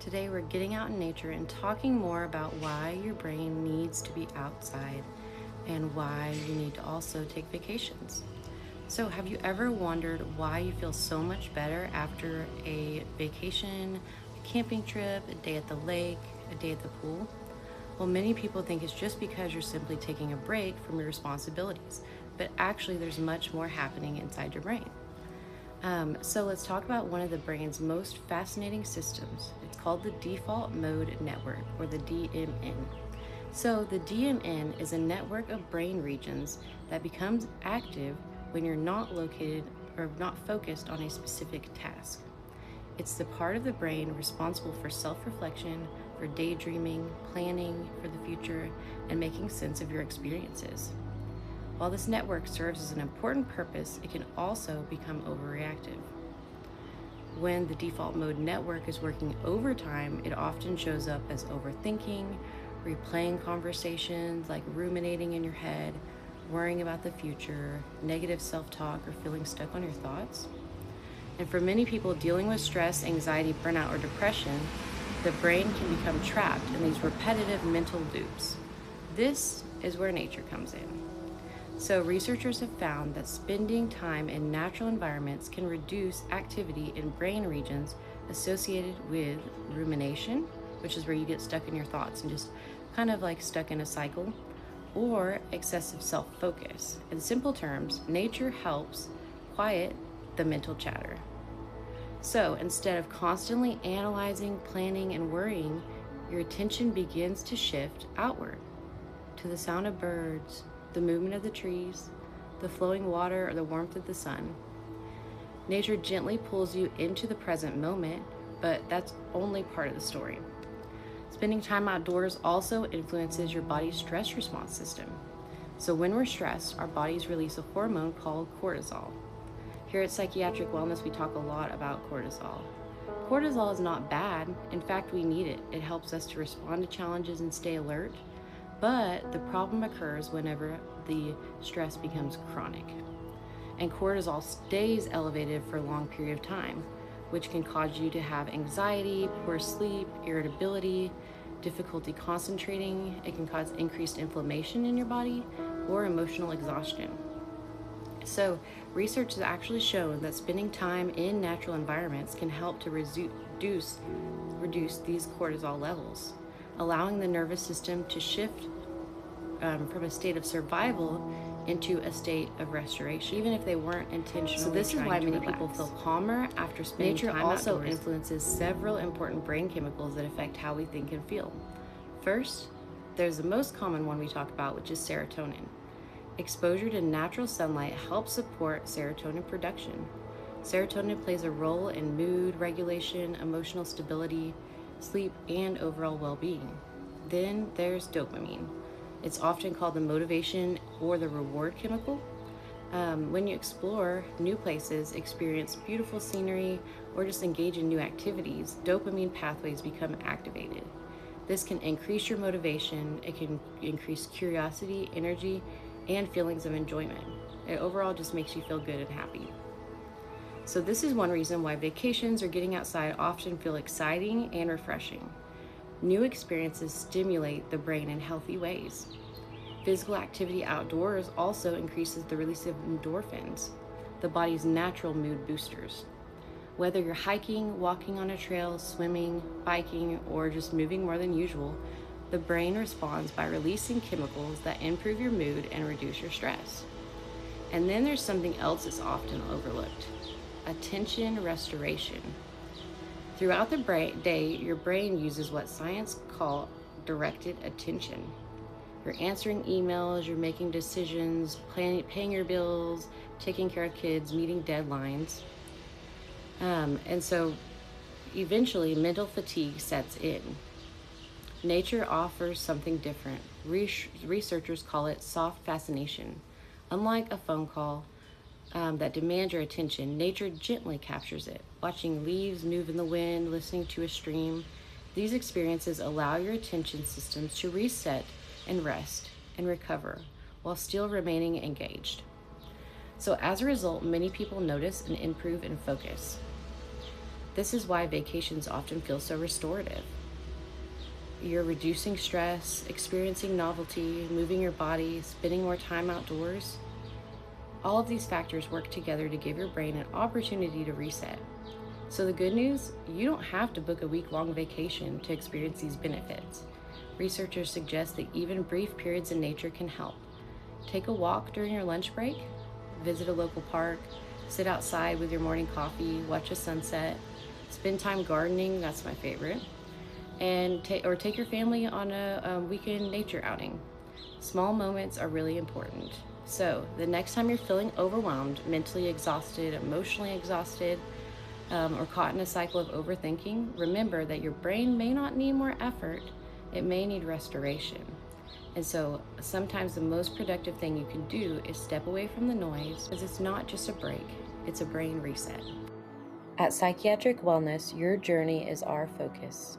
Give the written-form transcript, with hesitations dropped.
Today we're getting out in nature and talking more about why your brain needs to be outside and why you need to also take vacations. So, have you ever wondered why you feel so much better after a vacation, a camping trip, a day at the lake, a day at the pool? Well, many people think it's just because you're simply taking a break from your responsibilities, but actually, there's much more happening inside your brain. So let's talk about one of the brain's most fascinating systems. It's called the default mode network, or the DMN. So the DMN is a network of brain regions that becomes active when you're not located or not focused on a specific task. It's the part of the brain responsible for self-reflection, for daydreaming, planning for the future, and making sense of your experiences. While this network serves as an important purpose, it can also become overreactive. When the default mode network is working overtime, it often shows up as overthinking, replaying conversations, like ruminating in your head, worrying about the future, negative self-talk, or feeling stuck on your thoughts. And for many people dealing with stress, anxiety, burnout, or depression, the brain can become trapped in these repetitive mental loops. This is where nature comes in. So researchers have found that spending time in natural environments can reduce activity in brain regions associated with rumination, which is where you get stuck in your thoughts and just kind of like stuck in a cycle, or excessive self-focus. In simple terms, nature helps quiet the mental chatter. So instead of constantly analyzing, planning, and worrying, your attention begins to shift outward to the sound of birds, the movement of the trees, the flowing water, or the warmth of the sun. Nature gently pulls you into the present moment, but that's only part of the story. Spending time outdoors also influences your body's stress response system. So when we're stressed, our bodies release a hormone called cortisol. Here at Psychiatric Wellness, we talk a lot about cortisol. Cortisol is not bad. In fact, we need it. It helps us to respond to challenges and stay alert. But the problem occurs whenever the stress becomes chronic. And cortisol stays elevated for a long period of time, which can cause you to have anxiety, poor sleep, irritability, difficulty concentrating. It can cause increased inflammation in your body or emotional exhaustion. So research has actually shown that spending time in natural environments can help to reduce these cortisol levels, allowing the nervous system to shift from a state of survival into a state of restoration, even if they weren't intentional. So this is why many people feel calmer after spending time outdoors. Nature also influences several important brain chemicals that affect how we think and feel. First, there's the most common one we talk about, which is serotonin. Exposure to natural sunlight helps support serotonin production. Serotonin plays a role in mood regulation, emotional stability, sleep, and overall well-being. Then there's dopamine. It's often called the motivation or the reward chemical. When you explore new places, experience beautiful scenery, or just engage in new activities, dopamine pathways become activated. This can increase your motivation, it can increase curiosity, energy, and feelings of enjoyment. It overall just makes you feel good and happy. So this is one reason why vacations or getting outside often feel exciting and refreshing. New experiences stimulate the brain in healthy ways. Physical activity outdoors also increases the release of endorphins, the body's natural mood boosters. Whether you're hiking, walking on a trail, swimming, biking, or just moving more than usual, the brain responds by releasing chemicals that improve your mood and reduce your stress. And then there's something else that's often overlooked: attention restoration. Throughout the day, your brain uses what science calls directed attention. You're answering emails, you're making decisions, paying your bills, taking care of kids, meeting deadlines. And so eventually mental fatigue sets in. Nature offers something different. Researchers call it soft fascination. Unlike a phone call that demands your attention, nature gently captures it. Watching leaves move in the wind, listening to a stream, these experiences allow your attention systems to reset and rest and recover while still remaining engaged. So as a result, many people notice an improve in focus. This is why vacations often feel so restorative. You're reducing stress, experiencing novelty, moving your body, spending more time outdoors. All of these factors work together to give your brain an opportunity to reset. So the good news, you don't have to book a week-long vacation to experience these benefits. Researchers suggest that even brief periods in nature can help. Take a walk during your lunch break, visit a local park, sit outside with your morning coffee, watch a sunset, spend time gardening, that's my favorite, and take your family on a weekend nature outing. Small moments are really important. So the next time you're feeling overwhelmed, mentally exhausted, emotionally exhausted, or caught in a cycle of overthinking, remember that your brain may not need more effort, it may need restoration. And so sometimes the most productive thing you can do is step away from the noise, because it's not just a break, it's a brain reset. At Psychiatric Wellness, your journey is our focus.